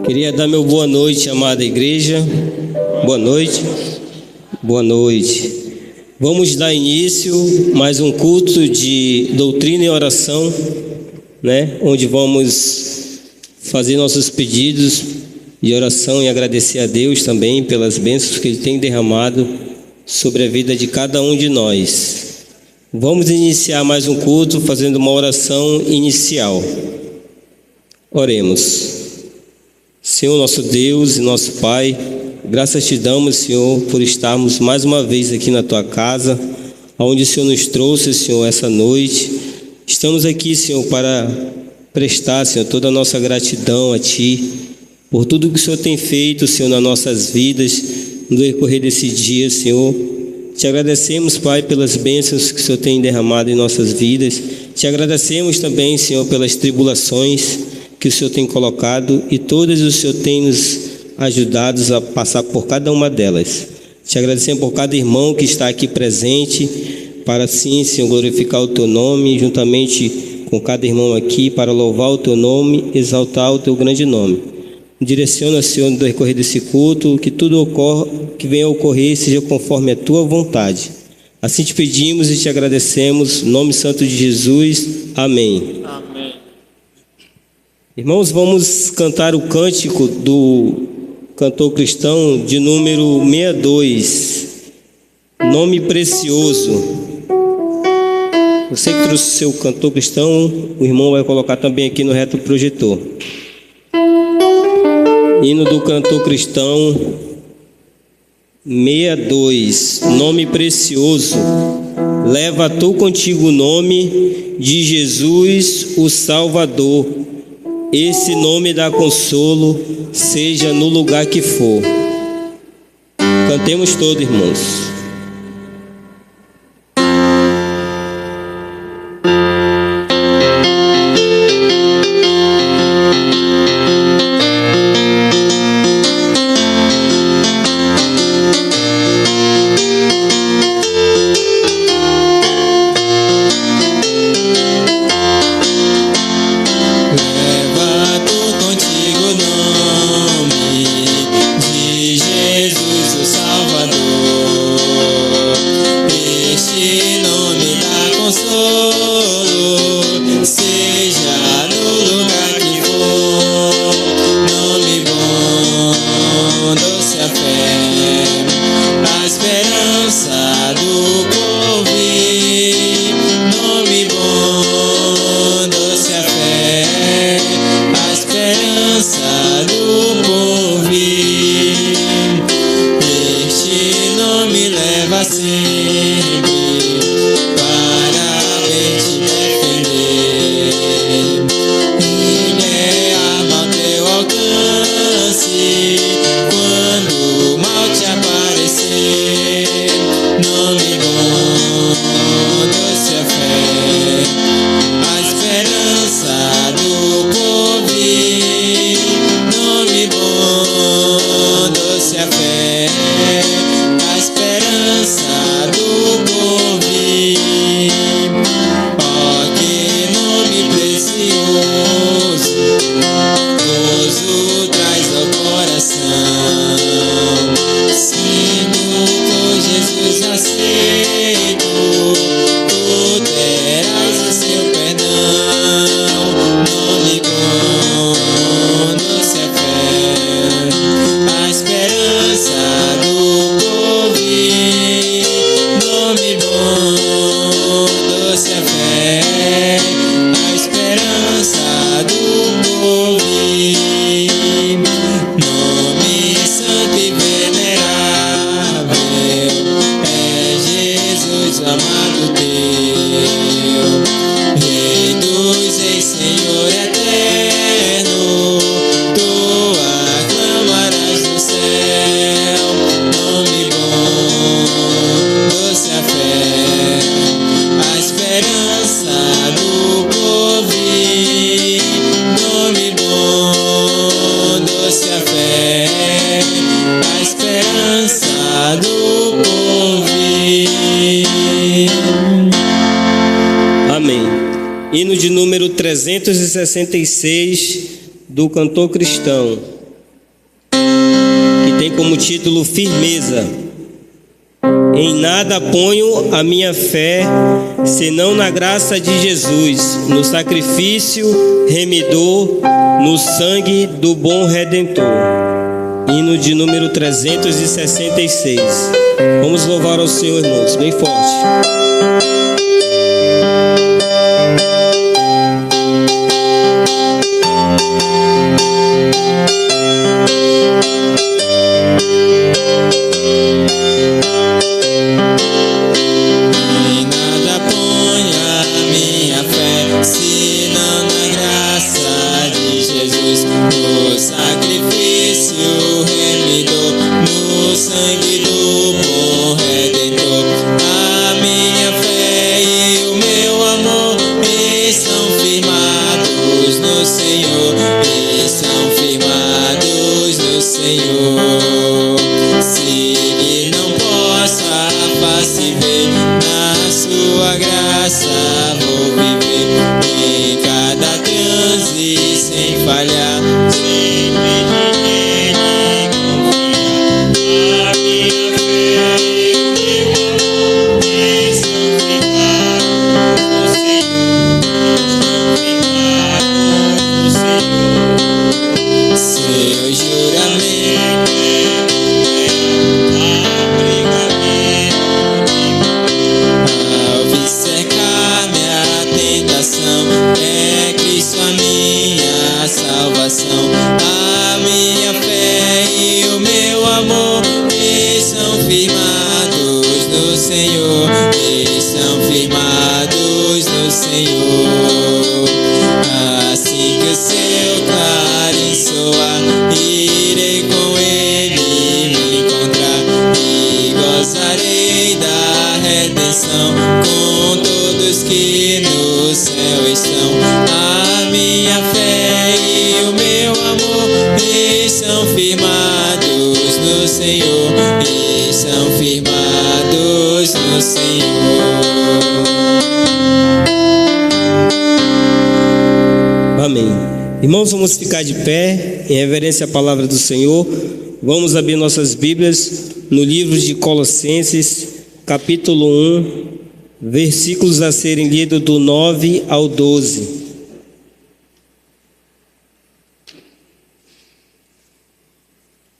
Queria dar meu boa noite, amada igreja. Boa noite. Boa noite. Vamos dar início a mais um culto de doutrina e oração, onde vamos fazer nossos pedidos de oração e agradecer a Deus também pelas bênçãos que Ele tem derramado sobre a vida de cada um de nós. Vamos iniciar mais um culto fazendo uma oração inicial. Oremos. Senhor, nosso Deus e nosso Pai, graças te damos, Senhor, por estarmos mais uma vez aqui na Tua casa, onde o Senhor nos trouxe, Senhor, essa noite. Estamos aqui, Senhor, para prestar, Senhor, toda a nossa gratidão a Ti, por tudo que o Senhor tem feito, Senhor, nas nossas vidas, no decorrer desse dia, Senhor. Te agradecemos, Pai, pelas bênçãos que o Senhor tem derramado em nossas vidas. Te agradecemos também, Senhor, pelas tribulações que o Senhor tem colocado e todas o Senhor tem nos ajudado a passar por cada uma delas. Te agradecemos por cada irmão que está aqui presente, para sim, Senhor, glorificar o Teu nome, juntamente com cada irmão aqui, para louvar o Teu nome, exaltar o Teu grande nome. Direciona, Senhor, no decorrer desse culto, que tudo que venha a ocorrer seja conforme a Tua vontade. Assim te pedimos e te agradecemos, em nome santo de Jesus. Amém. Amém. Irmãos, vamos cantar o cântico do cantor cristão de número 62, Nome Precioso. Você que trouxe o seu cantor cristão, o irmão vai colocar também aqui no retroprojetor. Hino do cantor cristão 62, Nome Precioso. Leva tu contigo o nome de Jesus, o Salvador. Esse nome dá consolo, seja no lugar que for. Cantemos todos, irmãos. Hino de número 366 do cantor cristão. como título Firmeza. Em nada ponho a minha fé, senão na graça de Jesus, no sacrifício remidor, no sangue do bom Redentor. Hino de número 366. Vamos louvar ao Senhor, irmãos, bem forte. Em nada ponho a minha fé, senão na graça de Jesus, no sacrifício remidor, no sangue do bom Redentor. A minha fé e o meu amor estão firmados no Senhor, estão firmados no Senhor. Se Ele não possa face ver, na sua graça vou viver, em cada transe sem falhar, sempre nele confiar. A minha fé e o meu amor estão firmados no Senhor, estão firmados no Senhor. Seu juramento ao cercar-me a tentação, é Cristo a minha salvação. A minha fé e o meu amor estão firmados no Senhor, estão firmados no Senhor. Assim que o seu clarim soar, irei com Ele me encontrar e gozarei da redenção com todos que no céu estão. A minha fé e o meu amor estão firmados no Senhor, estão firmados no Senhor. Amém. Irmãos, vamos ficar de pé em reverência à palavra do Senhor. Vamos abrir nossas Bíblias no livro de Colossenses, capítulo 1, versículos a serem lidos do 9 ao 12.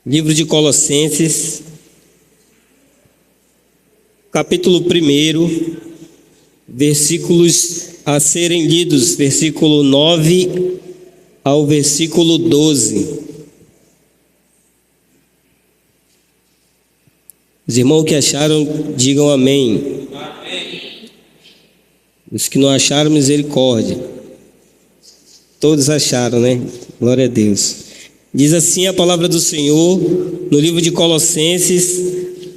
Livro de Colossenses, capítulo 1, versículos a serem lidos, versículo 9 ao versículo 12. Os irmãos que acharam, digam amém. Amém. Os que não acharam, misericórdia. Todos acharam, né? Glória a Deus. Diz assim a palavra do Senhor no livro de Colossenses,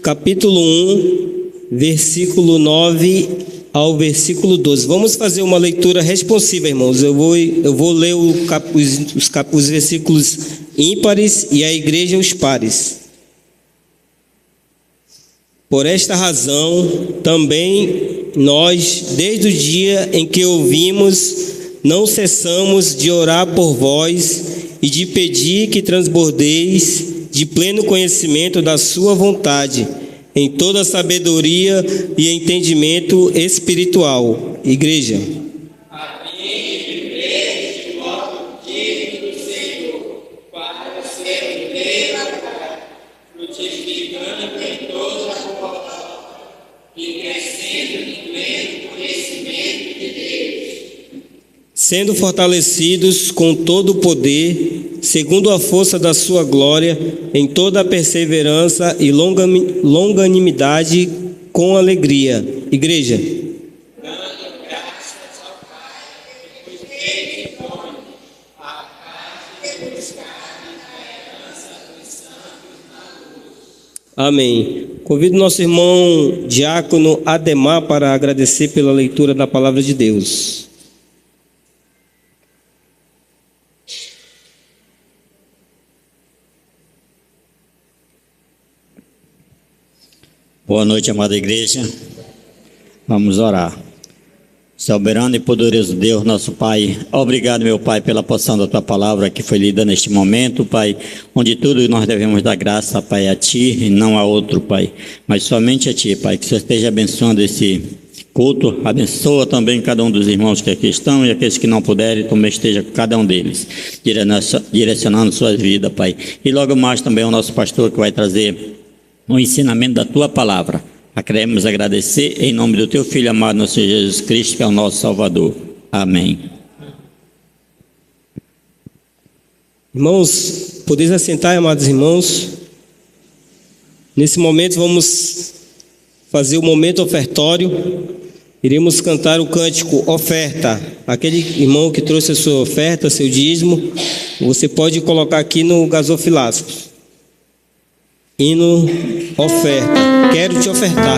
capítulo 1, versículo 9 ao versículo 12. Vamos fazer uma leitura responsiva, irmãos. Eu vou ler os versículos ímpares e a igreja os pares. Por esta razão, também nós, desde o dia em que ouvimos, não cessamos de orar por vós e de pedir que transbordeis de pleno conhecimento da sua vontade, em toda sabedoria e entendimento espiritual. Igreja. Sendo fortalecidos com todo o poder, segundo a força da sua glória, em toda a perseverança e longanimidade com alegria. Igreja. Amém. Convido nosso irmão diácono Ademar para agradecer pela leitura da palavra de Deus. Boa noite, amada igreja. Vamos orar. Soberano e poderoso Deus, nosso Pai, obrigado, meu Pai, pela porção da Tua palavra que foi lida neste momento, Pai, onde tudo nós devemos dar graça, Pai, a Ti e não a outro, Pai, mas somente a Ti, Pai, que o Senhor esteja abençoando esse culto, abençoa também cada um dos irmãos que aqui estão e aqueles que não puderem, também esteja com cada um deles, direcionando suas vidas, Pai, e logo mais também o nosso pastor que vai trazer o ensinamento da Tua palavra. Queremos agradecer em nome do Teu Filho amado, nosso Senhor Jesus Cristo, que é o nosso Salvador. Amém. Irmãos, podeis assentar, amados irmãos. Nesse momento vamos fazer o momento ofertório. Iremos cantar o cântico Oferta. Aquele irmão que trouxe a sua oferta, seu dízimo, você pode colocar aqui no gasofilasco. Hino Oferta. Quero te ofertar.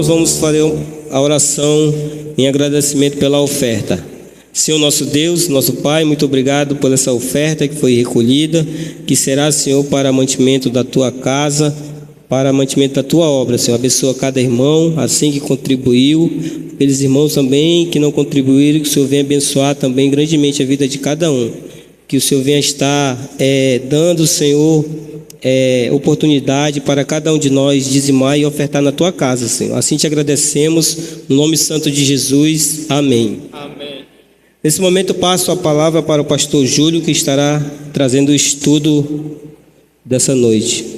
Vamos fazer a oração em agradecimento pela oferta. Senhor nosso Deus, nosso Pai, muito obrigado por essa oferta que foi recolhida, que será, Senhor, para mantimento da Tua casa, para mantimento da Tua obra, Senhor. Abençoa cada irmão, assim que contribuiu, aqueles irmãos também que não contribuíram, que o Senhor venha abençoar também grandemente a vida de cada um, que o Senhor venha estar dando, Senhor, oportunidade para cada um de nós dizimar e ofertar na Tua casa, Senhor. Assim te agradecemos, no nome santo de Jesus. Amém. Amém. Nesse momento passo a palavra para o pastor Júlio, que estará trazendo o estudo dessa noite.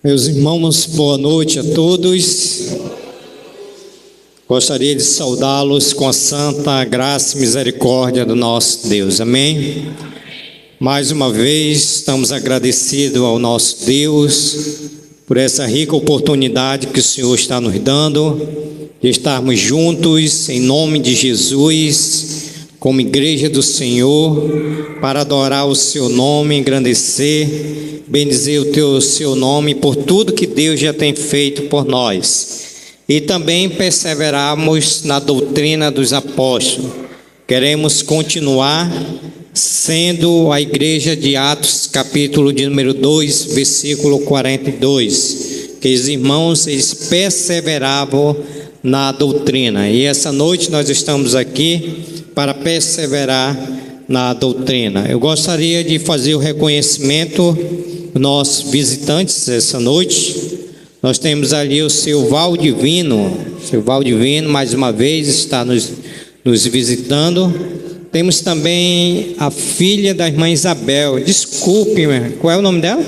Meus irmãos, boa noite a todos. Gostaria de saudá-los com a santa graça e misericórdia do nosso Deus. Amém? Mais uma vez, estamos agradecidos ao nosso Deus por essa rica oportunidade que o Senhor está nos dando de estarmos juntos em nome de Jesus, como igreja do Senhor, para adorar o Seu nome, engrandecer, bendizer o Seu nome por tudo que Deus já tem feito por nós. E também perseverarmos na doutrina dos apóstolos. Queremos continuar sendo a igreja de Atos, capítulo de número 2, versículo 42. Que os irmãos, eles perseveravam na doutrina. E essa noite nós estamos aqui para perseverar na doutrina. Eu gostaria de fazer o reconhecimento dos nossos visitantes essa noite. Nós temos ali o seu Valdivino. Seu Valdivino, mais uma vez, está nos visitando. Temos também a filha da irmã Isabel. Desculpe, qual é o nome dela?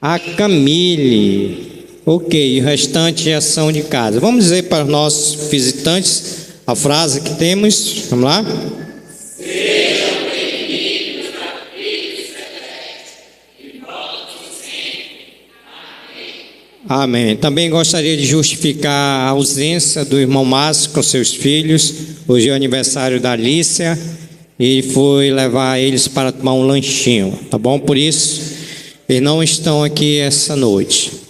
A Camille. Ok, o restante é ação de casa. Vamos dizer para os nossos visitantes a frase que temos. Vamos lá? Sejam bem-vindos a Cristo celeste e volte sempre. Amém. Amém. Também gostaria de justificar a ausência do irmão Márcio com seus filhos. Hoje é o aniversário da Alícia e foi levar eles para tomar um lanchinho, tá bom? Por isso, eles não estão aqui essa noite.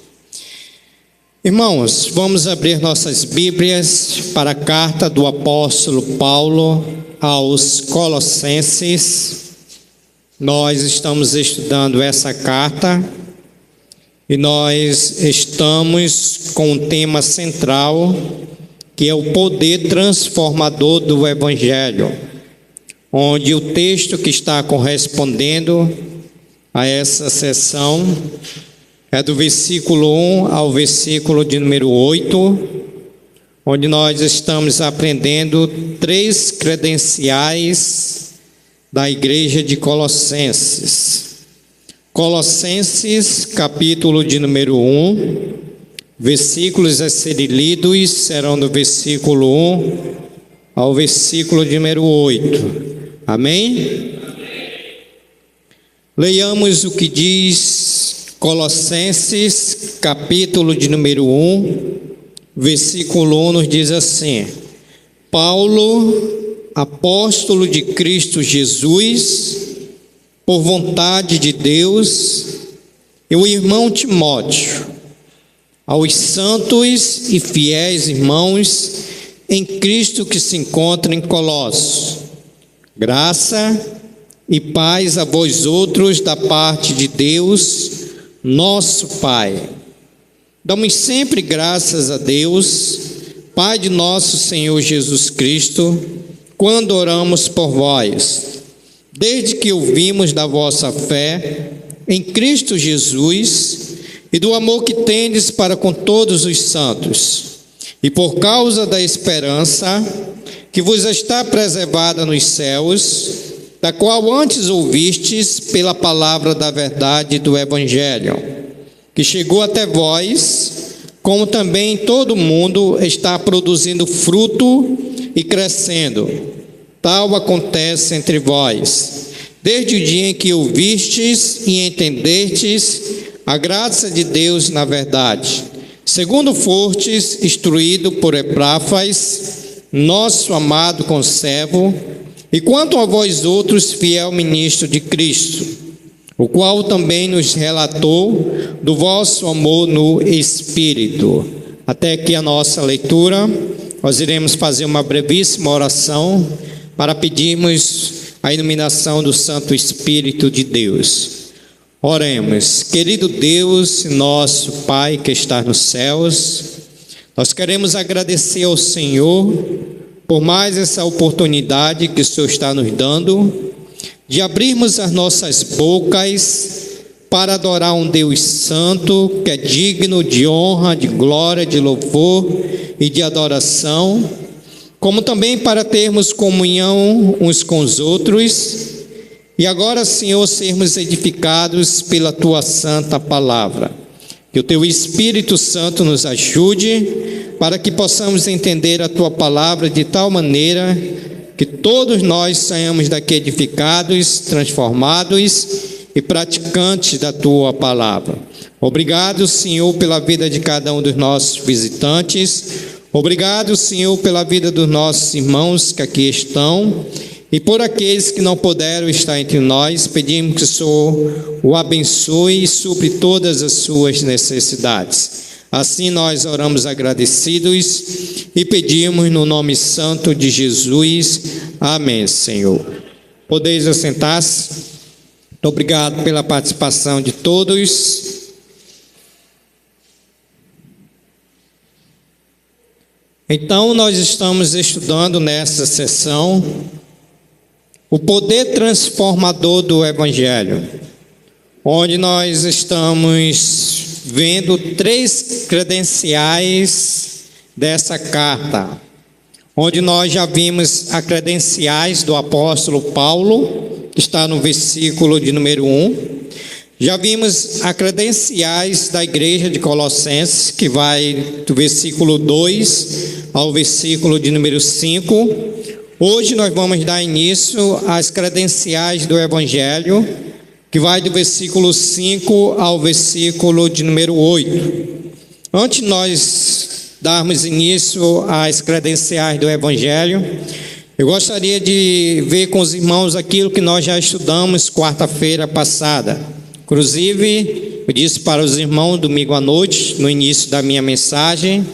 Irmãos, vamos abrir nossas Bíblias para a carta do apóstolo Paulo aos Colossenses. Nós estamos estudando essa carta e nós estamos com um tema central, que é o poder transformador do Evangelho, onde o texto que está correspondendo a essa sessão é do versículo 1 ao versículo de número 8, onde nós estamos aprendendo 3 credenciais da igreja de Colossenses. Colossenses, capítulo de número 1, versículos a serem lidos serão do versículo 1 ao versículo de número 8. Amém? Leiamos o que diz Colossenses, capítulo de número 1, versículo 1, nos diz assim: Paulo, apóstolo de Cristo Jesus, por vontade de Deus, e o irmão Timóteo, aos santos e fiéis irmãos em Cristo que se encontram em Colossos, graça e paz a vós outros da parte de Deus, nosso Pai. Damos sempre graças a Deus, Pai de nosso Senhor Jesus Cristo, quando oramos por vós, desde que ouvimos da vossa fé em Cristo Jesus e do amor que tendes para com todos os santos, e por causa da esperança que vos está preservada nos céus, da qual antes ouvistes pela palavra da verdade do Evangelho, que chegou até vós, como também todo mundo está produzindo fruto e crescendo. Tal acontece entre vós, desde o dia em que ouvistes e entendestes a graça de Deus na verdade, segundo fostes instruído por Epáfras, nosso amado conservo, e quanto a vós outros, fiel ministro de Cristo, o qual também nos relatou do vosso amor no Espírito. Até aqui a nossa leitura. Nós iremos fazer uma brevíssima oração para pedirmos a iluminação do Santo Espírito de Deus. Oremos. Querido Deus, nosso Pai que está nos céus, nós queremos agradecer ao Senhor por mais essa oportunidade que o Senhor está nos dando, de abrirmos as nossas bocas para adorar um Deus santo, que é digno de honra, de glória, de louvor e de adoração, como também para termos comunhão uns com os outros, e agora, Senhor, sermos edificados pela Tua santa palavra. Que o Teu Espírito Santo nos ajude para que possamos entender a Tua palavra de tal maneira que todos nós saiamos daqui edificados, transformados e praticantes da Tua palavra. Obrigado, Senhor, pela vida de cada um dos nossos visitantes. Obrigado, Senhor, pela vida dos nossos irmãos que aqui estão. E por aqueles que não puderam estar entre nós, pedimos que o Senhor o abençoe e supre todas as suas necessidades. Assim nós oramos agradecidos e pedimos no nome santo de Jesus. Amém, Senhor. Podeis assentar-se. Muito obrigado pela participação de todos. Então, nós estamos estudando nessa sessão o poder transformador do Evangelho, onde nós estamos vendo 3 credenciais dessa carta, onde nós já vimos as credenciais do apóstolo Paulo, que está no versículo de número 1, Já vimos as credenciais da igreja de Colossenses, que vai do versículo 2 ao versículo de número 5. Hoje nós vamos dar início às credenciais do Evangelho, que vai do versículo 5 ao versículo de número 8. Antes de nós darmos início às credenciais do Evangelho, eu gostaria de ver com os irmãos aquilo que nós já estudamos quarta-feira passada. Inclusive, eu disse para os irmãos domingo à noite, no início da minha mensagem,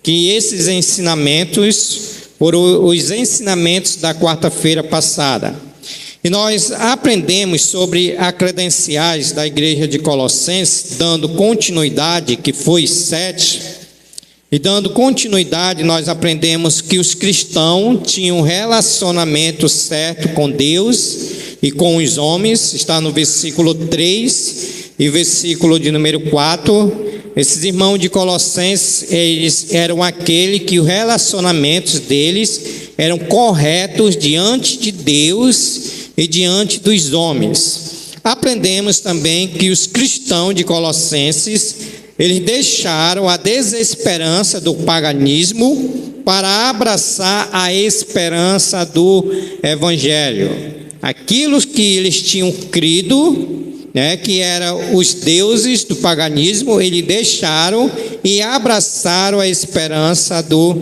que esses ensinamentos foram os ensinamentos da quarta-feira passada. E nós aprendemos sobre as credenciais da igreja de Colossenses, dando continuidade, que foi 7. E dando continuidade, nós aprendemos que os cristãos tinham um relacionamento certo com Deus e com os homens. Está no versículo 3 e versículo de número 4. Esses irmãos de Colossenses, eles eram aquele que os relacionamentos deles eram corretos diante de Deus e diante dos homens. Aprendemos também que os cristãos de Colossenses, eles deixaram a desesperança do paganismo para abraçar a esperança do Evangelho. Aquilo que eles tinham crido, que eram os deuses do paganismo, eles deixaram e abraçaram a esperança do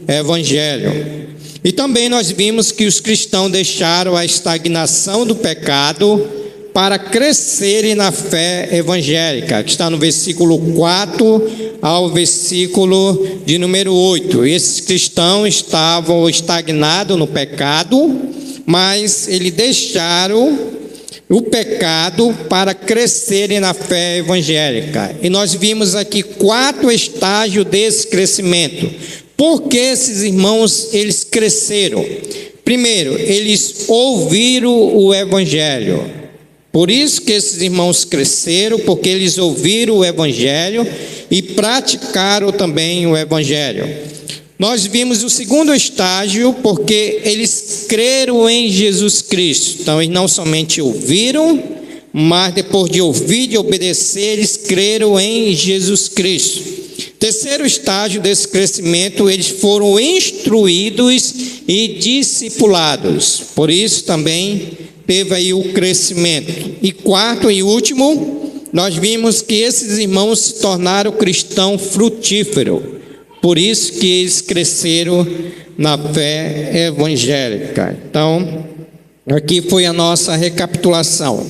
Evangelho. E também nós vimos que os cristãos deixaram a estagnação do pecado para crescerem na fé evangélica, que está no versículo 4 ao versículo de número 8. Esses cristãos estavam estagnados no pecado, mas eles deixaram o pecado para crescerem na fé evangélica. E nós vimos aqui 4 estágios desse crescimento. Por que esses irmãos, eles cresceram? Primeiro, eles ouviram o Evangelho. Por isso que esses irmãos cresceram, porque eles ouviram o Evangelho e praticaram também o Evangelho. Nós vimos o segundo estágio, porque eles creram em Jesus Cristo. Então, eles não somente ouviram, mas depois de ouvir e de obedecer, eles creram em Jesus Cristo. Terceiro estágio desse crescimento, eles foram instruídos e discipulados. Por isso também teve aí o crescimento. E quarto e último, nós vimos que esses irmãos se tornaram cristãos frutíferos. Por isso que eles cresceram na fé evangélica. Então, aqui foi a nossa recapitulação.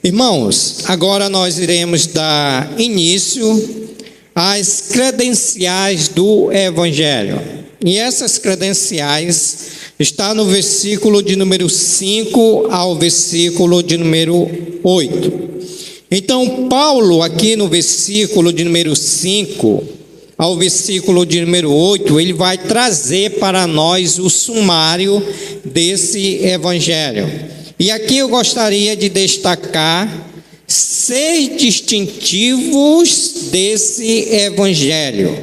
Irmãos, agora nós iremos dar início às credenciais do Evangelho. E essas credenciais estão no versículo de número 5 ao versículo de número 8. Então, Paulo, aqui no versículo de número 5 ao versículo de número 8, ele vai trazer para nós o sumário desse Evangelho. E aqui eu gostaria de destacar 6 distintivos desse Evangelho.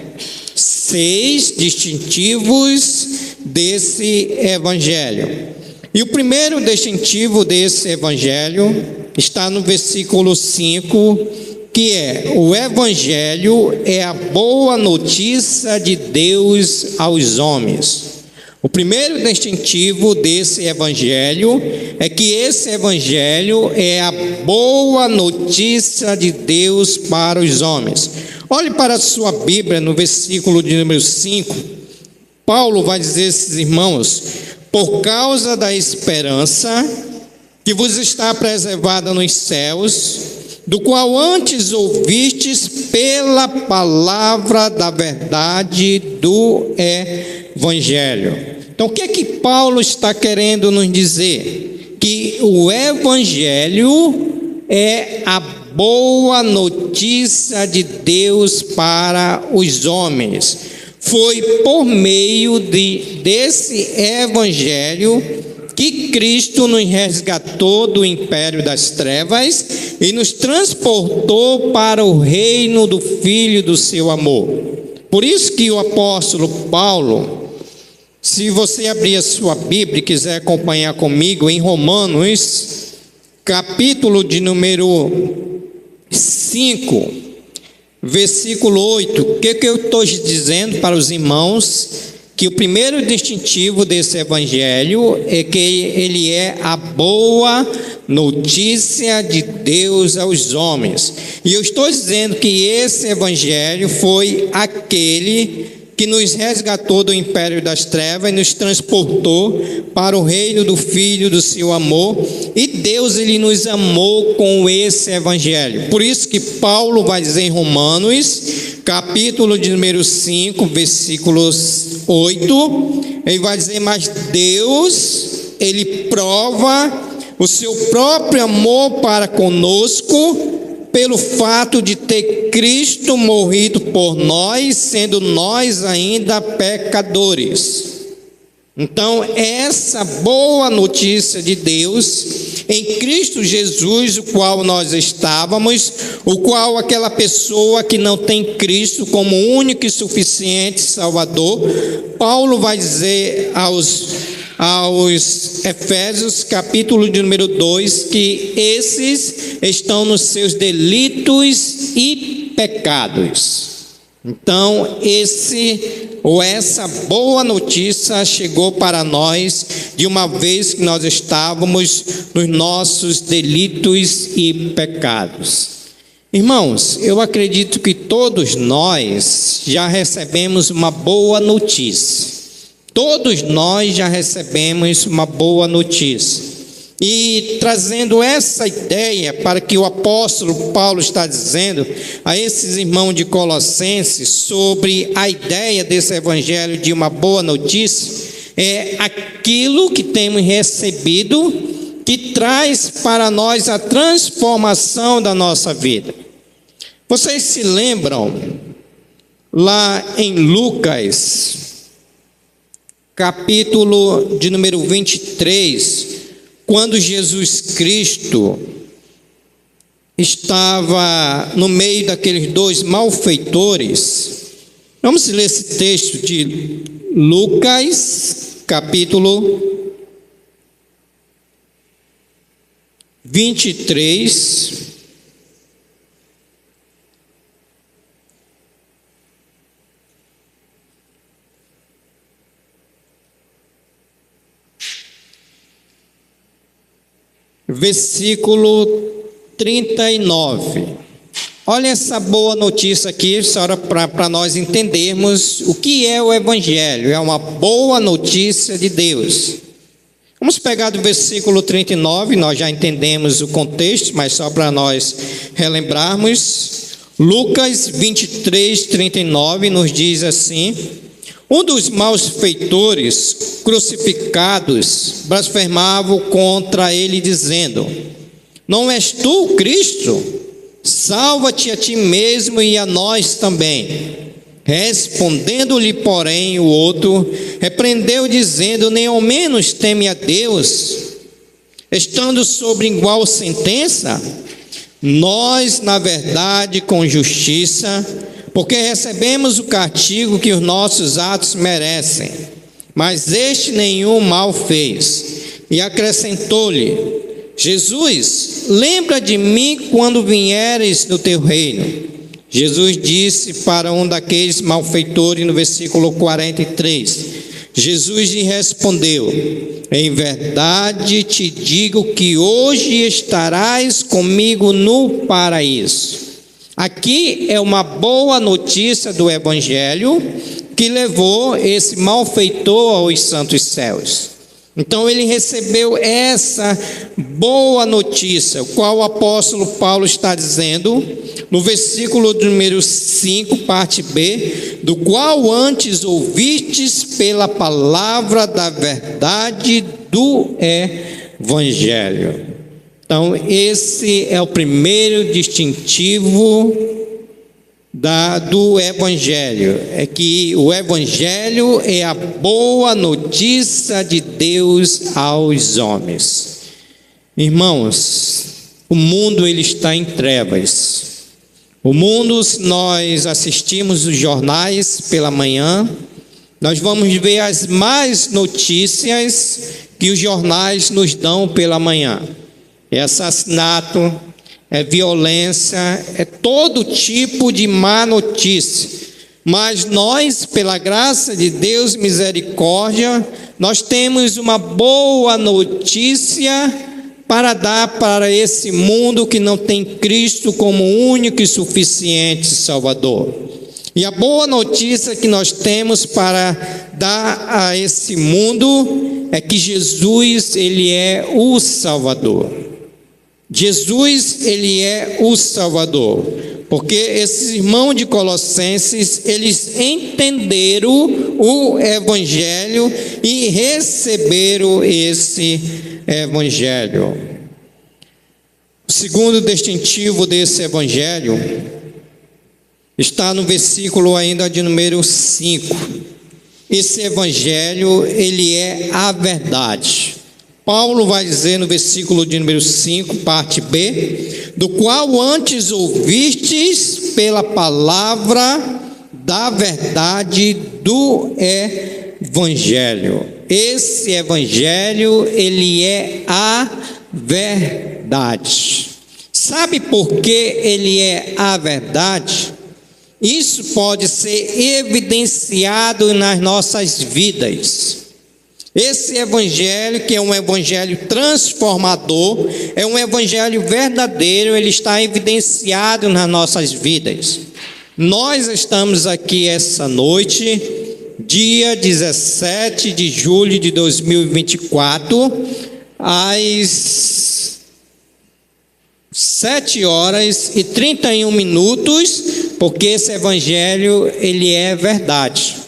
6 distintivos desse Evangelho. E o primeiro distintivo desse Evangelho está no versículo 5, que é: o Evangelho é a boa notícia de Deus aos homens. O primeiro distintivo desse Evangelho é que esse Evangelho é a boa notícia de Deus para os homens. Olhe para a sua Bíblia no versículo de número 5. Paulo vai dizer a esses irmãos: por causa da esperança que vos está preservada nos céus, do qual antes ouvistes pela palavra da verdade do Evangelho. Então, o que é que Paulo está querendo nos dizer? Que o Evangelho é a boa notícia de Deus para os homens. Foi por meio desse Evangelho que Cristo nos resgatou do império das trevas e nos transportou para o reino do Filho do seu amor. Por isso que o apóstolo Paulo, se você abrir a sua Bíblia e quiser acompanhar comigo em Romanos, capítulo de número 5, versículo 8. O que eu estou dizendo para os irmãos? Que o primeiro distintivo desse evangelho é que ele é a boa notícia de Deus aos homens. E eu estou dizendo que esse evangelho foi aquele que nos resgatou do império das trevas e nos transportou para o reino do Filho do seu amor. E Deus, ele nos amou com esse evangelho. Por isso que Paulo vai dizer em Romanos, capítulo de número 5, versículos 8, ele vai dizer: mas Deus, ele prova o seu próprio amor para conosco pelo fato de ter Cristo morrido por nós, sendo nós ainda pecadores. Então, essa boa notícia de Deus, em Cristo Jesus, o qual nós estávamos, o qual aquela pessoa que não tem Cristo como único e suficiente Salvador, Paulo vai dizer aos Efésios, capítulo de número 2, que esses estão nos seus delitos e pecados. Então, essa boa notícia chegou para nós de uma vez que nós estávamos nos nossos delitos e pecados. Irmãos, eu acredito que todos nós já recebemos uma boa notícia. Todos nós já recebemos uma boa notícia. E trazendo essa ideia para que o apóstolo Paulo está dizendo a esses irmãos de Colossenses sobre a ideia desse evangelho de uma boa notícia, é aquilo que temos recebido que traz para nós a transformação da nossa vida. Vocês se lembram lá em Lucas, capítulo de número 23, quando Jesus Cristo estava no meio daqueles dois malfeitores? Vamos ler esse texto de Lucas, capítulo 23, versículo 39. Olha essa boa notícia aqui, para nós entendermos o que é o evangelho. É uma boa notícia de Deus. Vamos pegar do versículo 39, nós já entendemos o contexto, mas só para nós relembrarmos. Lucas 23, 39 nos diz assim: um dos malfeitores crucificados blasfemava contra ele, dizendo: não és tu o Cristo? Salva-te a ti mesmo e a nós também. Respondendo-lhe, porém, o outro repreendeu, dizendo: nem ao menos teme a Deus, estando sobre igual sentença? Nós, na verdade, com justiça, porque recebemos o castigo que os nossos atos merecem, mas este nenhum mal fez. E acrescentou-lhe: Jesus, lembra de mim quando vieres no teu reino. Jesus disse para um daqueles malfeitores, no versículo 43, Jesus lhe respondeu: em verdade te digo que hoje estarás comigo no paraíso. Aqui é uma boa notícia do evangelho que levou esse malfeitor aos santos céus. Então ele recebeu essa boa notícia, o qual o apóstolo Paulo está dizendo no versículo número 5, parte B, do qual antes ouvistes pela palavra da verdade do evangelho. Então esse é o primeiro distintivo do evangelho, é que o evangelho é a boa notícia de Deus aos homens. Irmãos, o mundo ele está em trevas. O mundo, se nós assistimos os jornais pela manhã, nós vamos ver as más notícias que os jornais nos dão pela manhã. É assassinato, é violência, é todo tipo de má notícia. Mas nós, pela graça de Deus e misericórdia, nós temos uma boa notícia para dar para esse mundo que não tem Cristo como único e suficiente Salvador. E a boa notícia que nós temos para dar a esse mundo é que Jesus, ele é o Salvador. Jesus, ele é o Salvador. Porque esses irmãos de Colossenses, eles entenderam o Evangelho e receberam esse Evangelho. O segundo distintivo desse Evangelho está no versículo ainda de número 5. Esse Evangelho, ele é a verdade. Paulo vai dizer no versículo de número 5, parte B, do qual antes ouvistes pela palavra da verdade do Evangelho. Esse Evangelho, ele é a verdade. Sabe por que ele é a verdade? Isso pode ser evidenciado nas nossas vidas. Esse Evangelho, que é um Evangelho transformador, é um Evangelho verdadeiro, ele está evidenciado nas nossas vidas. Nós estamos aqui essa noite, dia 17 de julho de 2024, às 7h31, porque esse Evangelho, ele é verdade.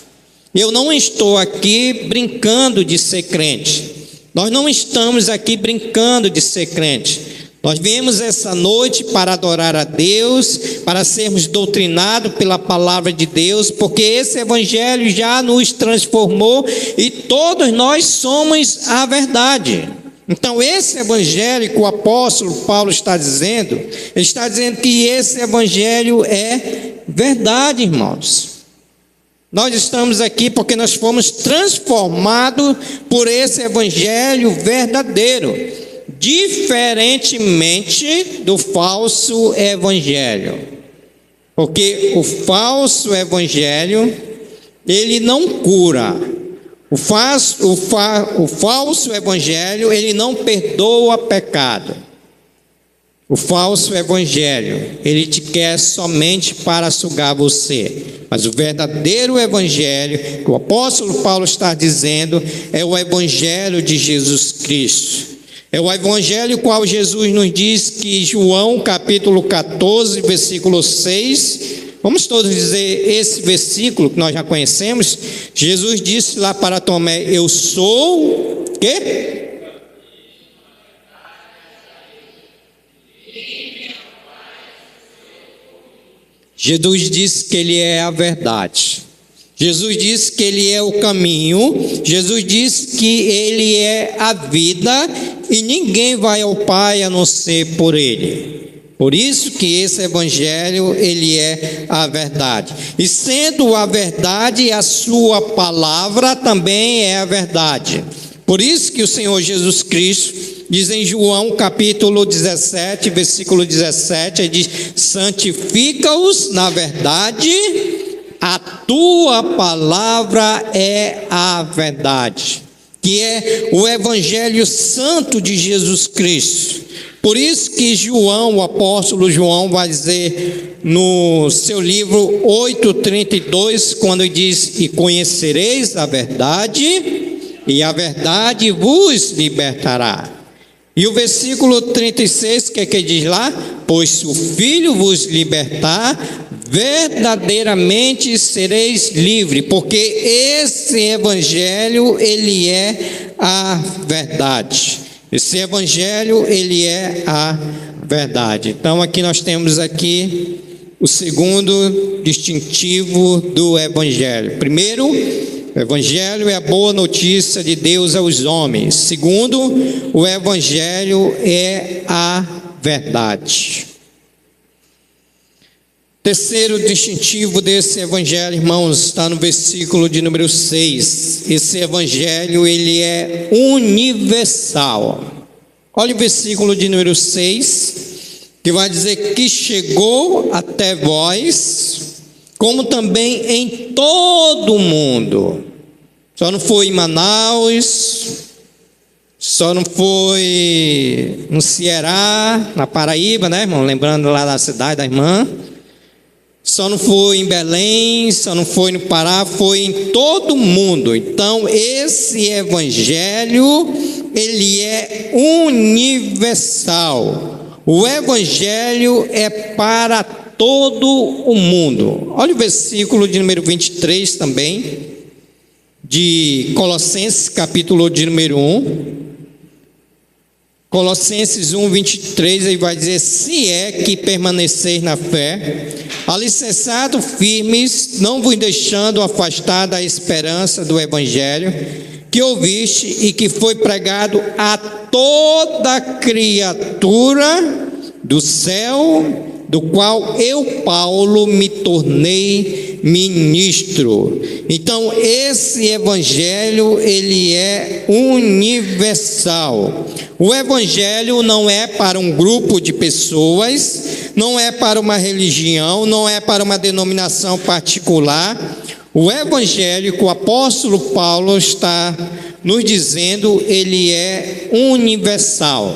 Eu não estou aqui brincando de ser crente. Nós não estamos aqui brincando de ser crente. Nós viemos essa noite para adorar a Deus, para sermos doutrinados pela palavra de Deus, porque esse Evangelho já nos transformou e todos nós somos a verdade. Então esse Evangelho que o apóstolo Paulo está dizendo, ele está dizendo que esse Evangelho é verdade, irmãos. Nós estamos aqui porque nós fomos transformados por esse Evangelho verdadeiro, diferentemente do falso Evangelho. Porque o falso Evangelho, ele não cura. O falso Evangelho, ele não perdoa pecado. O falso Evangelho, ele te quer somente para sugar você. Mas o verdadeiro Evangelho, que o apóstolo Paulo está dizendo, é o Evangelho de Jesus Cristo. É o Evangelho qual Jesus nos diz que João capítulo 14, versículo 6, vamos todos dizer esse versículo que nós já conhecemos. Jesus disse lá para Tomé, eu sou, o quê? Jesus disse que ele é a verdade. Jesus disse que ele é o caminho. Jesus disse que ele é a vida e ninguém vai ao Pai a não ser por ele. Por isso que esse Evangelho, ele é a verdade. E sendo a verdade, a sua palavra também é a verdade. Por isso que o Senhor Jesus Cristo diz em João capítulo 17, versículo 17, ele diz, santifica-os na verdade, a tua palavra é a verdade, que é o Evangelho Santo de Jesus Cristo. Por isso que João, o apóstolo João, vai dizer no seu livro 8:32, quando ele diz, e conhecereis a verdade, e a verdade vos libertará. E o versículo 36, que é que diz lá? Pois se o Filho vos libertar, verdadeiramente sereis livres, porque esse Evangelho, ele é a verdade. Esse Evangelho, ele é a verdade. Então aqui nós temos aqui o segundo distintivo do Evangelho. Primeiro, o Evangelho é a boa notícia de Deus aos homens. Segundo, o Evangelho é a verdade. Terceiro distintivo desse Evangelho, irmãos, está no versículo de número 6. Esse Evangelho, ele é universal. Olha o versículo de número 6. que vai dizer que chegou até vós, como também em todo o mundo. Só não foi em Manaus, só não foi no Ceará, na Paraíba, né, irmão? Lembrando lá da cidade da irmã. Só não foi em Belém, só não foi no Pará, foi em todo o mundo. Então, esse evangelho, ele é universal. O evangelho é para todo o mundo. Olha o versículo de número 23 também, de Colossenses, capítulo de número 1. Colossenses 1, 23, aí vai dizer: se é que permaneceis na fé, alicerçado firmes, não vos deixando afastar da esperança do evangelho que ouviste e que foi pregado a toda criatura do céu, do qual eu, Paulo, me tornei ministro. Então, esse evangelho, ele é universal. O evangelho não é para um grupo de pessoas, não é para uma religião, não é para uma denominação particular. O evangelho que o apóstolo Paulo está nos dizendo, ele é universal,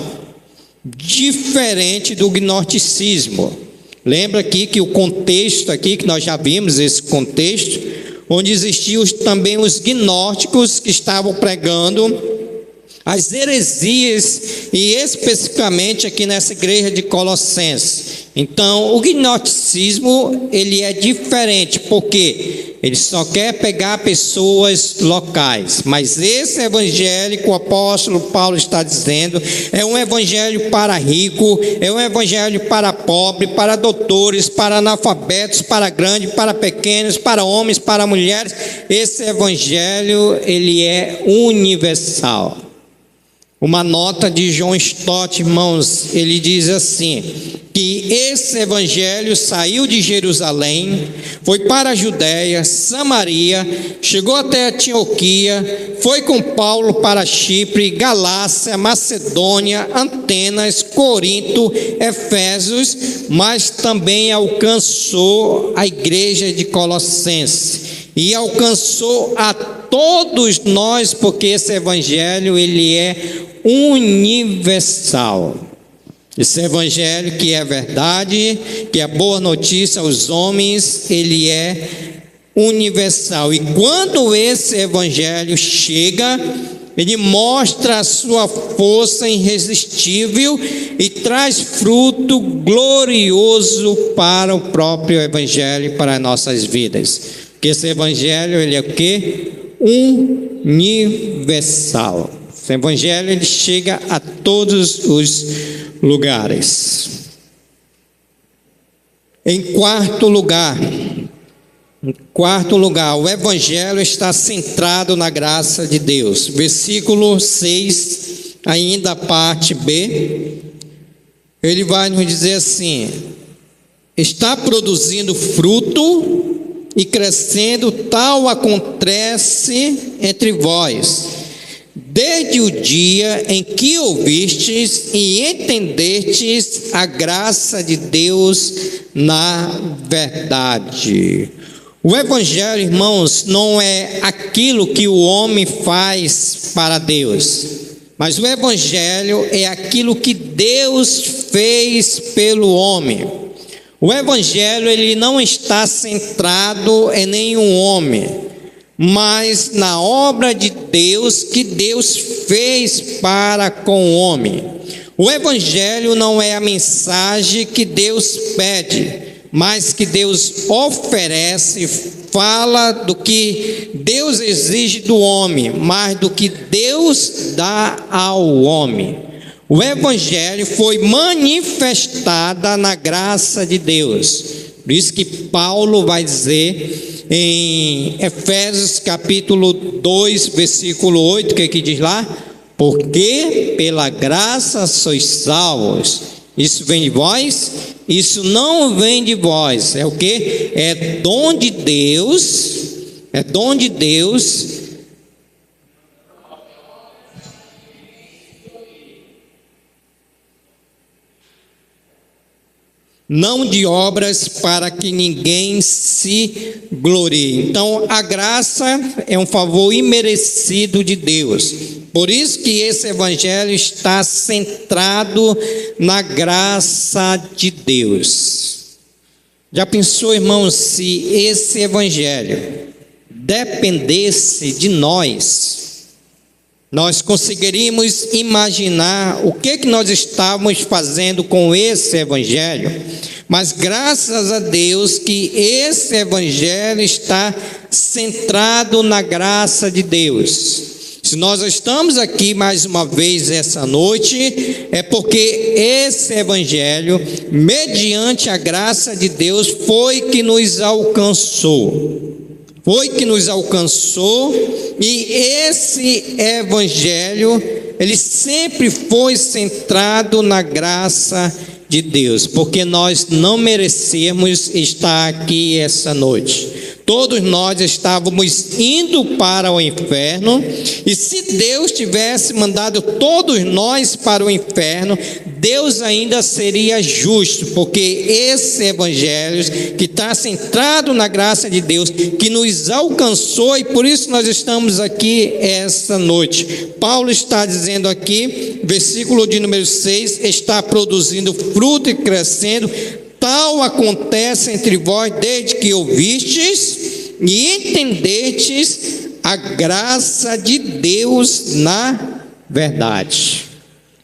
diferente do gnosticismo. Lembra aqui que o contexto aqui, que nós já vimos esse contexto, onde existiam também os gnósticos que estavam pregando as heresias, e especificamente aqui nessa igreja de Colossenses. Então, o gnosticismo, ele é diferente, porque ele só quer pegar pessoas locais. Mas esse evangelho que o apóstolo Paulo está dizendo é um evangelho para rico, é um evangelho para pobre, para doutores, para analfabetos, para grandes, para pequenos, para homens, para mulheres. Esse evangelho, ele é universal. Uma nota de John Stott, irmãos, ele diz assim, que esse evangelho saiu de Jerusalém, foi para a Judéia, Samaria, chegou até Antioquia, foi com Paulo para Chipre, Galácia, Macedônia, Atenas, Corinto, Efésios, mas também alcançou a igreja de Colossenses e alcançou a todos nós, porque esse evangelho, ele é universal. Esse evangelho que é verdade, que é boa notícia aos homens, ele é universal. E quando esse evangelho chega, ele mostra a sua força irresistível e traz fruto glorioso para o próprio evangelho, para as nossas vidas. Porque esse evangelho, ele é o quê? Universal. Esse evangelho, ele chega a todos os lugares. Em quarto lugar, o evangelho está centrado na graça de Deus. Versículo 6, ainda a parte B, ele vai nos dizer assim: está produzindo fruto e crescendo, tal acontece entre vós, desde o dia em que ouvistes e entendestes a graça de Deus na verdade. O evangelho, irmãos, não é aquilo que o homem faz para Deus, mas o evangelho é aquilo que Deus fez pelo homem. O evangelho, ele não está centrado em nenhum homem, mas na obra de Deus que Deus fez para com o homem. O evangelho não é a mensagem que Deus pede, mas que Deus oferece, fala do que Deus exige do homem, mais do que Deus dá ao homem. O evangelho foi manifestada na graça de Deus. Por isso que Paulo vai dizer em Efésios capítulo 2, versículo 8, que aqui diz lá: porque pela graça sois salvos. Isso vem de vós? Isso não vem de vós. É o quê? É dom de Deus. É dom de Deus. não de obras, para que ninguém se glorie. Então, a graça é um favor imerecido de Deus. Por isso que esse evangelho está centrado na graça de Deus. Já pensou, irmãos, se esse evangelho dependesse de nós conseguiríamos imaginar o que nós estávamos fazendo com esse evangelho? Mas graças a Deus que esse evangelho está centrado na graça de Deus. Se nós estamos aqui mais uma vez essa noite, é porque esse evangelho, mediante a graça de Deus, foi que nos alcançou. E esse evangelho, ele sempre foi centrado na graça de Deus, porque nós não merecemos estar aqui essa noite. Todos nós estávamos indo para o inferno, e se Deus tivesse mandado todos nós para o inferno, Deus ainda seria justo, porque esse evangelho que está centrado na graça de Deus, que nos alcançou, e por isso nós estamos aqui essa noite. Paulo está dizendo aqui, versículo de número 6, está produzindo fruto e crescendo. Tal acontece entre vós desde que ouvistes e entendestes a graça de Deus na verdade.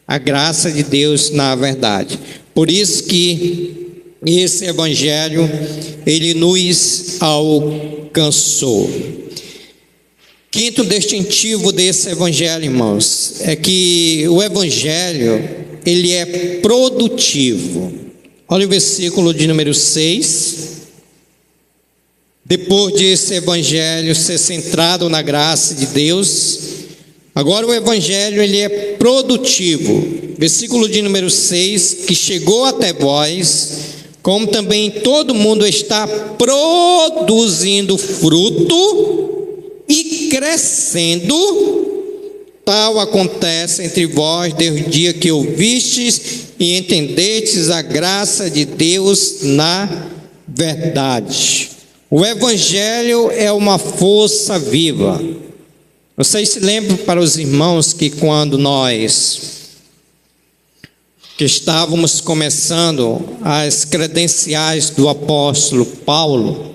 A graça de Deus na verdade. Por isso que esse evangelho, ele nos alcançou. Quinto distintivo desse evangelho, irmãos, é que o evangelho, ele é produtivo. Olha o versículo de número 6. Depois desse evangelho ser centrado na graça de Deus, agora o evangelho, ele é produtivo. Versículo de número 6, que chegou até vós, como também todo mundo está produzindo fruto e crescendo. Tal acontece entre vós desde o dia que ouvistes e entendestes a graça de Deus na verdade. O evangelho é uma força viva. Vocês se lembram, para os irmãos, que quando nós que estávamos começando as credenciais do apóstolo Paulo,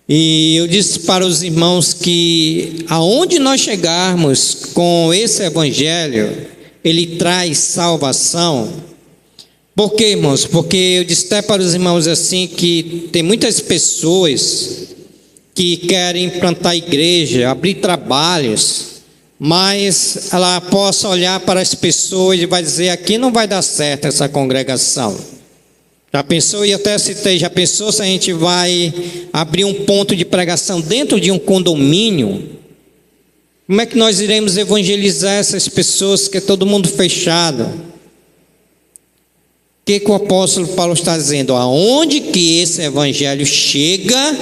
e eu disse para os irmãos que aonde nós chegarmos com esse evangelho, ele traz salvação. Por quê, irmãos? Porque eu disse até para os irmãos assim, que tem muitas pessoas que querem plantar igreja, abrir trabalhos, mas ela possa olhar para as pessoas e vai dizer, aqui não vai dar certo essa congregação. Já pensou, e até citei, já pensou se a gente vai abrir um ponto de pregação dentro de um condomínio? Como é que nós iremos evangelizar essas pessoas que é todo mundo fechado? O que o apóstolo Paulo está dizendo? Aonde que esse evangelho chega,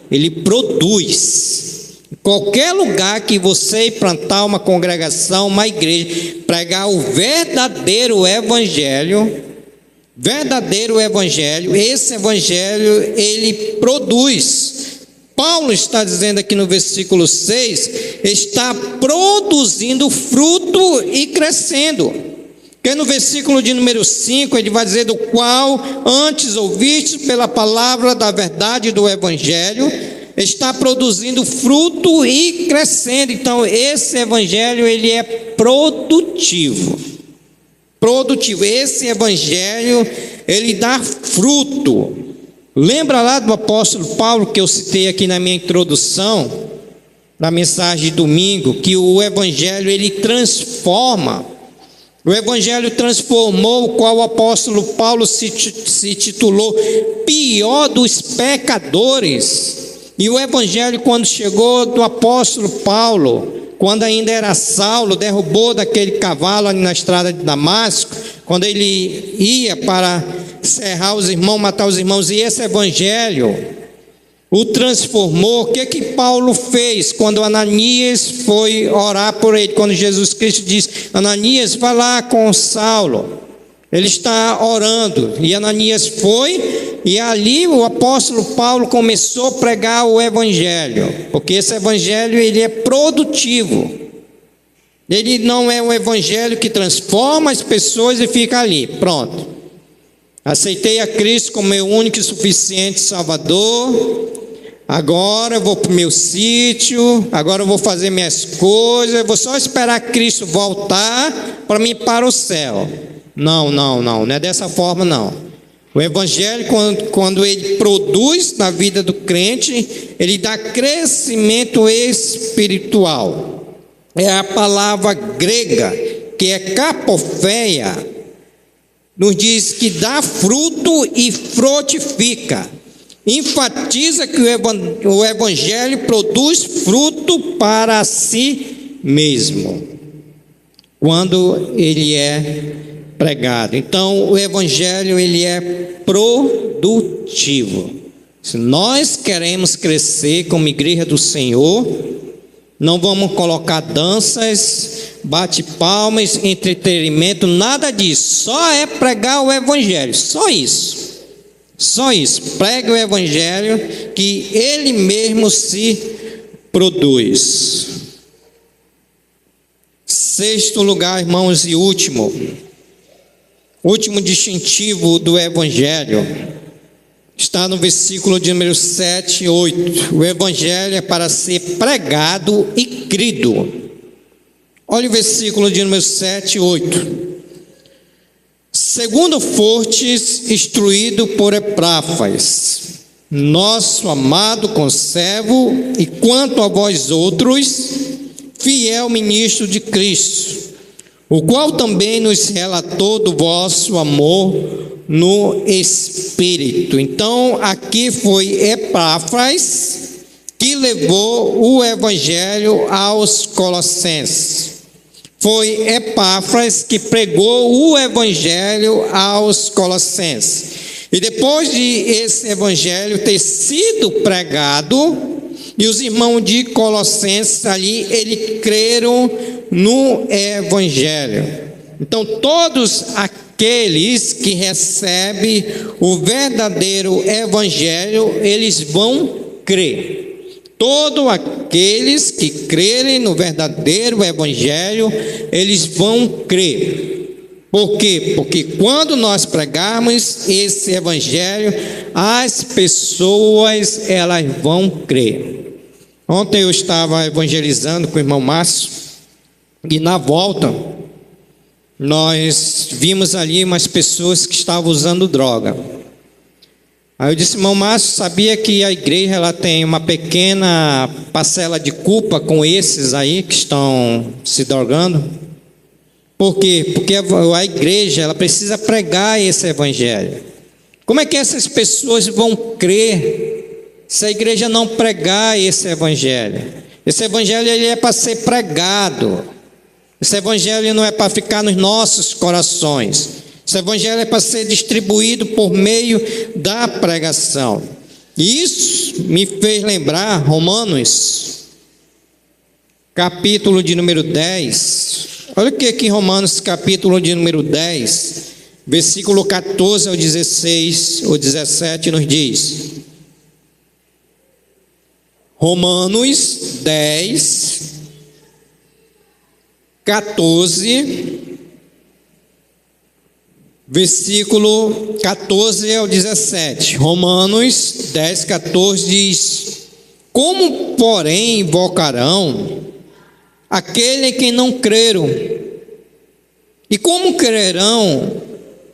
ele produz. Em qualquer lugar que você plantar uma congregação, uma igreja, pregar o verdadeiro evangelho, esse evangelho, ele produz. Paulo está dizendo aqui no versículo 6, está produzindo fruto e crescendo. Porque no versículo de número 5, ele vai dizer, do qual antes ouviste pela palavra da verdade do evangelho, está produzindo fruto e crescendo. Então esse evangelho, ele é produtivo. Esse evangelho, ele dá fruto. Lembra lá do apóstolo Paulo, que eu citei aqui na minha introdução, na mensagem de domingo, que o evangelho, ele transforma. O evangelho transformou, o qual o apóstolo Paulo se titulou pior dos pecadores. E o evangelho, quando chegou do apóstolo Paulo, quando ainda era Saulo, derrubou daquele cavalo ali na estrada de Damasco, quando ele ia para cerrar os irmãos, matar os irmãos, e esse evangelho o transformou. O que Paulo fez quando Ananias foi orar por ele? Quando Jesus Cristo disse, Ananias, vai lá com Saulo. Ele está orando, e Ananias foi, e ali o apóstolo Paulo começou a pregar o evangelho, porque esse evangelho ele é produtivo. Ele não é um evangelho que transforma as pessoas e fica ali, pronto. Aceitei a Cristo como meu único e suficiente Salvador, agora eu vou para o meu sítio, agora eu vou fazer minhas coisas, eu vou só esperar Cristo voltar para mim ir para o céu. Não é dessa forma não. O evangelho, quando ele produz na vida do crente, ele dá crescimento espiritual. É a palavra grega, que é kapofeia, nos diz que dá fruto e frutifica. Enfatiza que o evangelho produz fruto para si mesmo, quando ele é pregado. Então o evangelho ele é produtivo. Se nós queremos crescer como igreja do Senhor, não vamos colocar danças, bate-palmas, entretenimento, nada disso. Só é pregar o evangelho, só isso. Pregue o evangelho que ele mesmo se produz. Sexto lugar, irmãos, e último distintivo do evangelho está no versículo de número 7 e 8. O evangelho é para ser pregado e crido. Olha o versículo de número 7 e 8. Segundo fostes instruído por Epáfras, nosso amado conservo, e quanto a vós outros, fiel ministro de Cristo, o qual também nos relatou do vosso amor no Espírito. Então, aqui foi Epáfras que levou o evangelho aos Colossenses. Foi Epáfras que pregou o evangelho aos Colossenses. E depois de esse evangelho ter sido pregado, e os irmãos de Colossenses ali, eles creram no evangelho. Então todos aqueles que recebem o verdadeiro evangelho, eles vão crer. Todos aqueles que crerem no verdadeiro evangelho, eles vão crer. Por quê? Porque quando nós pregarmos esse evangelho, as pessoas elas vão crer. Ontem eu estava evangelizando com o irmão Márcio, e na volta nós vimos ali umas pessoas que estavam usando droga. Aí eu disse, irmão Márcio, sabia que a igreja ela tem uma pequena parcela de culpa com esses aí que estão se drogando? Por quê? Porque a igreja ela precisa pregar esse evangelho. Como é que essas pessoas vão crer se a igreja não pregar esse evangelho? Esse evangelho ele é para ser pregado. Esse evangelho não é para ficar nos nossos corações. Esse evangelho é para ser distribuído por meio da pregação. E isso me fez lembrar Romanos, capítulo de número 10. Olha o que aqui Romanos, capítulo de número 10, versículo 14 ao 16 ou 17 nos diz. Romanos 10, 14, versículo 14 ao 17. Romanos 10, 14 diz: como, porém, invocarão aquele em quem não creram? E como crerão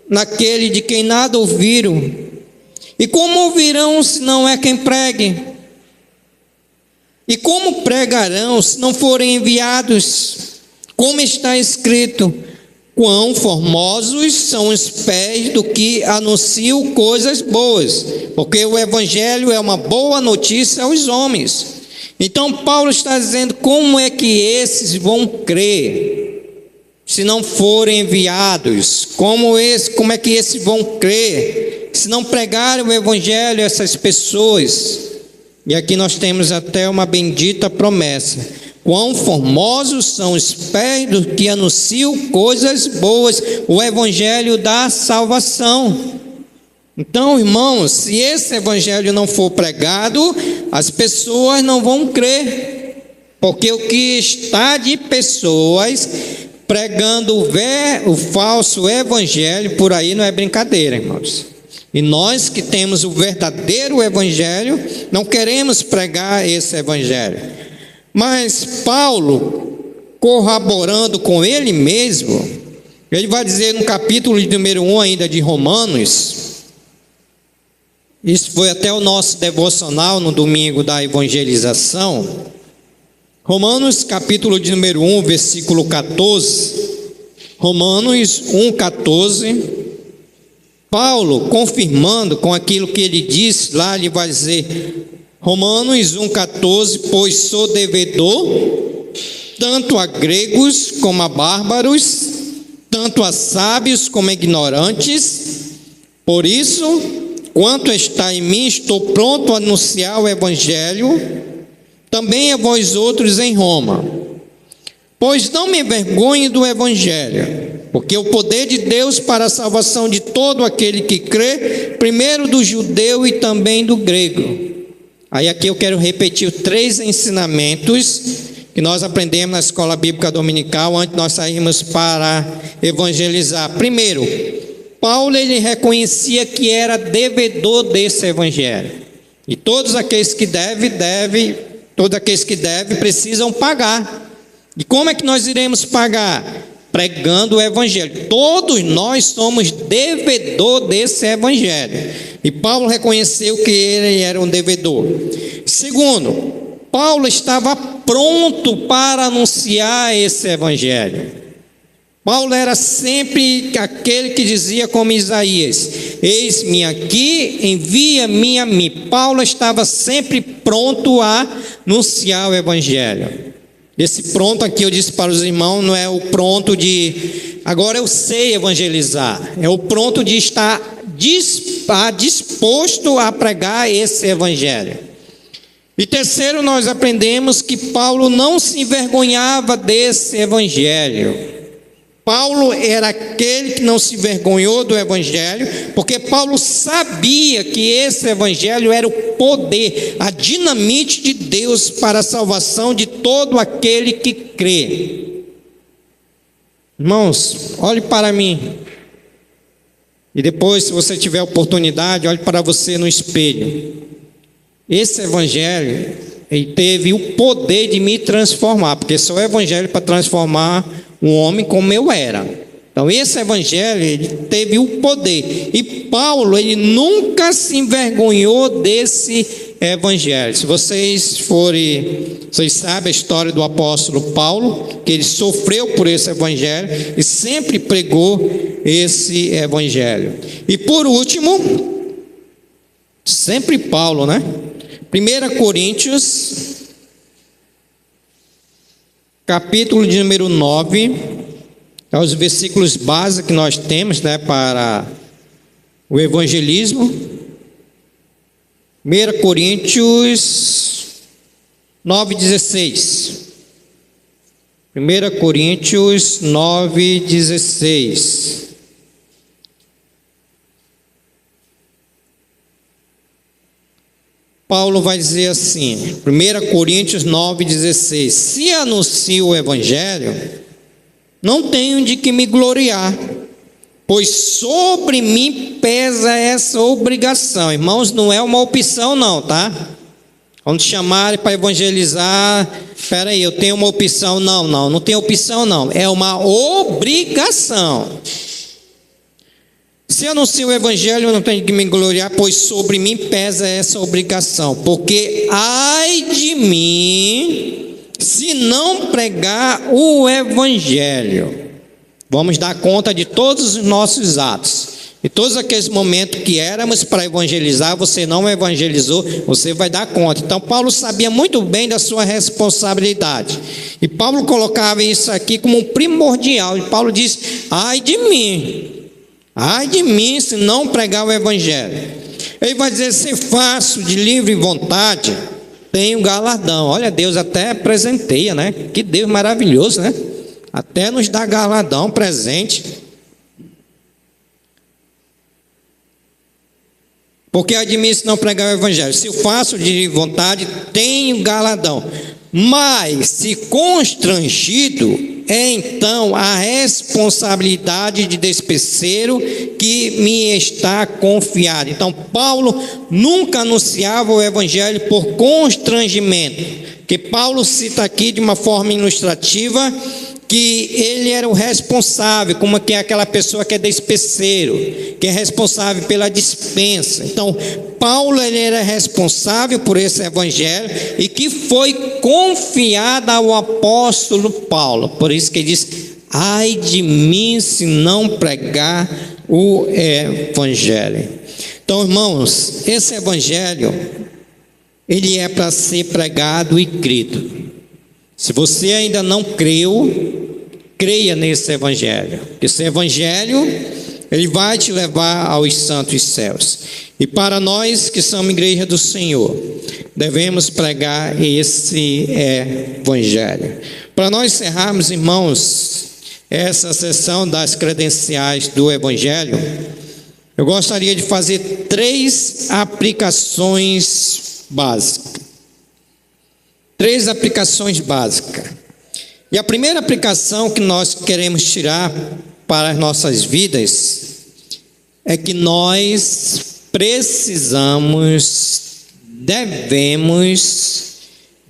naquele de quem nada ouviram? E como ouvirão se não é quem pregue? E como pregarão se não forem enviados? Como está escrito: quão formosos são os pés do que anunciam coisas boas, porque o evangelho é uma boa notícia aos homens. Então Paulo está dizendo como é que esses vão crer se não forem enviados? Como é que esses vão crer se não pregarem o evangelho a essas pessoas? E aqui nós temos até uma bendita promessa: Quão formosos são os pés dos que anunciam coisas boas, o evangelho da salvação. Então, irmãos, se esse evangelho não for pregado, as pessoas não vão crer, porque o que está de pessoas pregando o falso evangelho por aí não é brincadeira, irmãos. E nós que temos o verdadeiro evangelho, não queremos pregar esse evangelho. Mas Paulo, corroborando com ele mesmo, ele vai dizer no capítulo de número 1 ainda de Romanos, isso foi até o nosso devocional no domingo da evangelização, Romanos capítulo de número 1, versículo 14, Romanos 1, 14, Paulo, confirmando com aquilo que ele disse lá, ele vai dizer, Romanos 1,14, pois sou devedor, tanto a gregos como a bárbaros, tanto a sábios como a ignorantes, por isso, quanto está em mim, estou pronto a anunciar o evangelho, também a vós outros em Roma. Pois não me envergonhe do evangelho, porque o poder de Deus para a salvação de todo aquele que crê, primeiro do judeu e também do grego. Aí aqui eu quero repetir 3 ensinamentos que nós aprendemos na escola bíblica dominical antes de nós sairmos para evangelizar. Primeiro, Paulo ele reconhecia que era devedor desse evangelho. E todos aqueles que devem precisam pagar. E como é que nós iremos pagar? Pregando o evangelho. Todos nós somos devedor desse evangelho. E Paulo reconheceu que ele era um devedor. Segundo, Paulo estava pronto para anunciar esse evangelho. Paulo era sempre aquele que dizia como Isaías, eis-me aqui, envia-me a mim. Paulo estava sempre pronto a anunciar o evangelho. Esse pronto aqui eu disse para os irmãos, não é o pronto de, agora eu sei evangelizar, é o pronto de estar disposto a pregar esse evangelho. E terceiro, nós aprendemos que Paulo não se envergonhava desse evangelho. Paulo era aquele que não se envergonhou do evangelho, porque Paulo sabia que esse evangelho era o poder, a dinamite de Deus para a salvação de todo aquele que crê. Irmãos, olhe para mim. E depois, se você tiver oportunidade, olhe para você no espelho. Esse evangelho, ele teve o poder de me transformar, porque só o evangelho para transformar um homem como eu era. Então esse evangelho, ele teve o poder. E Paulo, ele nunca se envergonhou desse evangelho. Se vocês sabem a história do apóstolo Paulo, que ele sofreu por esse evangelho e sempre pregou esse evangelho. E por último, sempre Paulo, né? 1 Coríntios, capítulo de número 9, é os versículos básicos que nós temos, né, para o evangelismo. 1 Coríntios 9,16. 1 Coríntios 9,16. Paulo vai dizer assim, 1 Coríntios 9,16: se anuncio o evangelho, não tenho de que me gloriar, pois sobre mim pesa essa obrigação. Irmãos, não é uma opção não, tá? Quando te chamarem para evangelizar, espera aí, eu tenho uma opção. Não tem opção não, é uma obrigação. Se anuncio o evangelho, eu não tenho que me gloriar, pois sobre mim pesa essa obrigação. Porque ai de mim, se não pregar o evangelho. Vamos dar conta de todos os nossos atos. E todos aqueles momentos que éramos para evangelizar, você não evangelizou, você vai dar conta. Então Paulo sabia muito bem da sua responsabilidade. E Paulo colocava isso aqui como um primordial. E Paulo diz, ai de mim se não pregar o evangelho. Ele vai dizer, se faço de livre vontade, tem um galardão. Olha, Deus até presenteia, né? Que Deus maravilhoso, né? Até nos dá galardão, presente. Porque admito não pregar o evangelho. Se eu faço de vontade, tenho galardão. Mas, se constrangido, é então a responsabilidade de despeseiro que me está confiada. Então, Paulo nunca anunciava o evangelho por constrangimento. Que Paulo cita aqui de uma forma ilustrativa que ele era o responsável, como que é aquela pessoa que é despeseiro, que é responsável pela dispensa. Então, Paulo ele era responsável por esse evangelho e que foi confiado ao apóstolo Paulo. Por isso que ele diz: ai de mim se não pregar o evangelho. Então, irmãos, esse evangelho ele é para ser pregado e crido. Se você ainda não creu, creia nesse evangelho. Esse evangelho, ele vai te levar aos santos céus. E para nós que somos igreja do Senhor, devemos pregar esse evangelho. Para nós encerrarmos, irmãos, essa sessão das credenciais do evangelho, eu gostaria de fazer 3 aplicações básicas. 3 aplicações básicas. E a primeira aplicação que nós queremos tirar para as nossas vidas é que nós devemos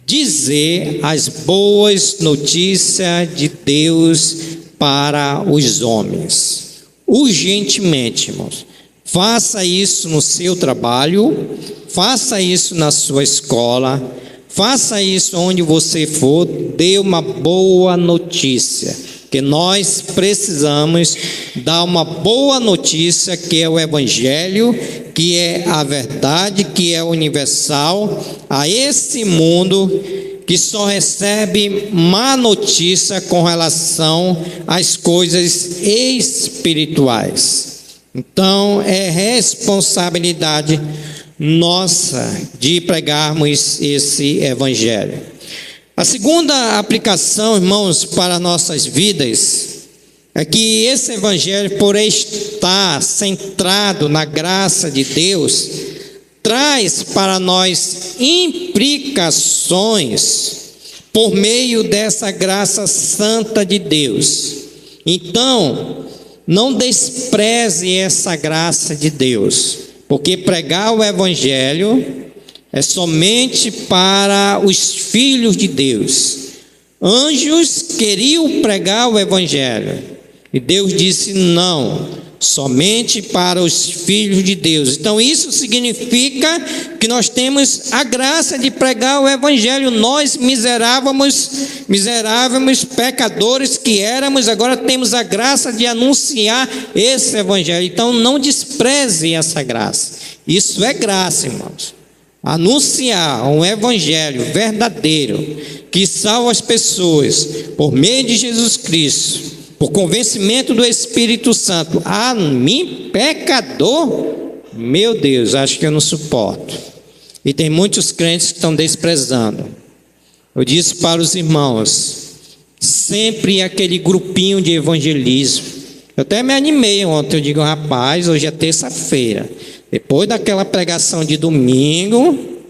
dizer as boas notícias de Deus para os homens. Urgentemente, irmãos. Faça isso no seu trabalho, faça isso na sua escola, faça isso onde você for, dê uma boa notícia, que nós precisamos dar uma boa notícia, que é o evangelho, que é a verdade, que é universal, a esse mundo que só recebe má notícia com relação às coisas espirituais. Então, é responsabilidade nossa de pregarmos esse evangelho. A segunda aplicação, irmãos, para nossas vidas é que esse evangelho, por estar centrado na graça de Deus, traz para nós implicações por meio dessa graça santa de Deus. Então, não despreze essa graça de Deus, porque pregar o evangelho é somente para os filhos de Deus. Anjos queriam pregar o evangelho e Deus disse não, somente para os filhos de Deus. Então isso significa que nós temos a graça de pregar o evangelho. Nós miseráveis pecadores que éramos, agora temos a graça de anunciar esse evangelho. Então não despreze essa graça. Isso é graça, irmãos. Anunciar um evangelho verdadeiro que salva as pessoas por meio de Jesus Cristo, por convencimento do Espírito Santo. A mim, pecador, meu Deus, acho que eu não suporto. E tem muitos crentes que estão desprezando. Eu disse para os irmãos, sempre aquele grupinho de evangelismo. Eu até me animei ontem, eu digo, rapaz, hoje é terça-feira. Depois daquela pregação de domingo,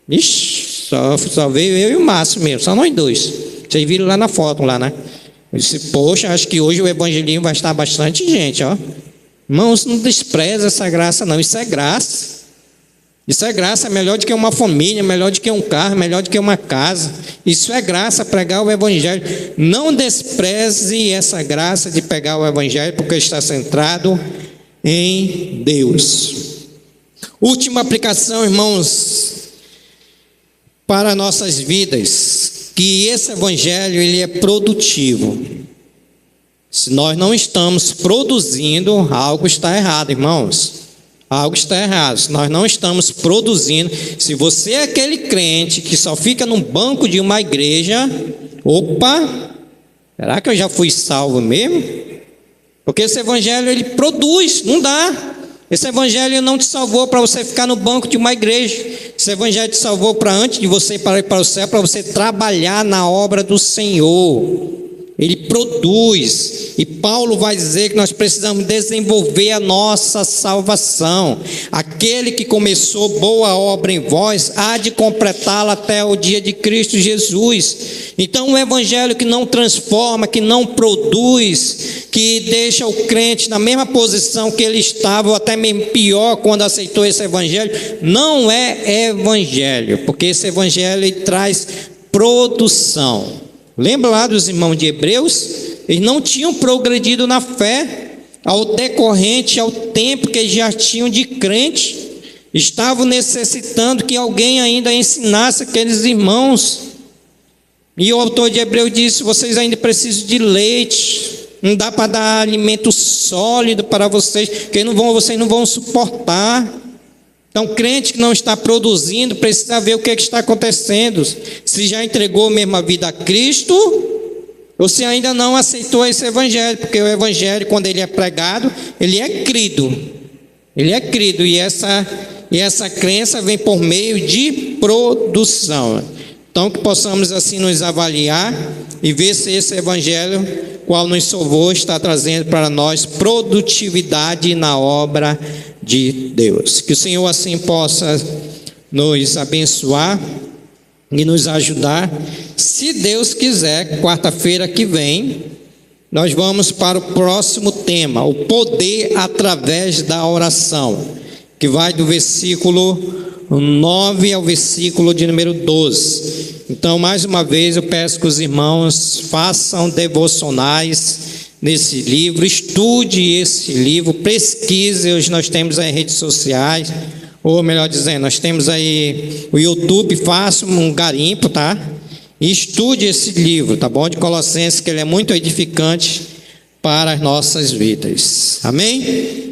ixi, só veio eu e o Márcio mesmo, só nós dois. Vocês viram lá na foto, lá, né? Eu disse, poxa, acho que hoje o evangelismo vai estar bastante gente, ó. Irmãos, não despreza essa graça não, isso é graça. Isso é graça, melhor do que uma família, melhor do que um carro, melhor do que uma casa. Isso é graça, pregar o evangelho. Não despreze essa graça de pregar o evangelho, porque está centrado em Deus. Última aplicação, irmãos, para nossas vidas, que esse evangelho ele é produtivo. Se nós não estamos produzindo, algo está errado, irmãos. Algo está errado. Se nós não estamos produzindo, se você é aquele crente que só fica no banco de uma igreja, opa, será que eu já fui salvo mesmo? Porque esse evangelho ele produz, não dá. Esse evangelho não te salvou para você ficar no banco de uma igreja. Esse evangelho te salvou para antes de você ir para o céu, para você trabalhar na obra do Senhor. Ele produz, e Paulo vai dizer que nós precisamos desenvolver a nossa salvação. Aquele que começou boa obra em vós, há de completá-la até o dia de Cristo Jesus. Então, um evangelho que não transforma, que não produz, que deixa o crente na mesma posição que ele estava, ou até mesmo pior quando aceitou esse evangelho, não é evangelho, porque esse evangelho ele traz produção. Lembra lá dos irmãos de Hebreus? Eles não tinham progredido na fé ao decorrente ao tempo que eles já tinham de crente. Estavam necessitando que alguém ainda ensinasse aqueles irmãos. E o autor de Hebreus disse: vocês ainda precisam de leite. Não dá para dar alimento sólido para vocês, porque vocês não vão suportar. Então, crente que não está produzindo, precisa ver o que está acontecendo. Se já entregou mesmo a vida a Cristo, ou se ainda não aceitou esse evangelho, porque o evangelho, quando ele é pregado, ele é crido. Ele é crido, e essa crença vem por meio de produção. Então, que possamos assim nos avaliar e ver se esse evangelho, qual nos salvou, está trazendo para nós produtividade na obra de Deus. Que o Senhor assim possa nos abençoar e nos ajudar. Se Deus quiser, quarta-feira que vem, nós vamos para o próximo tema, o poder através da oração, que vai do versículo 9 ao versículo de número 12. Então, mais uma vez, eu peço que os irmãos façam devocionais nesse livro, estude esse livro, pesquise. Hoje nós temos aí redes sociais, ou melhor dizendo, nós temos aí o YouTube, faça um garimpo, tá? E estude esse livro, tá bom? De Colossenses, que ele é muito edificante para as nossas vidas. Amém?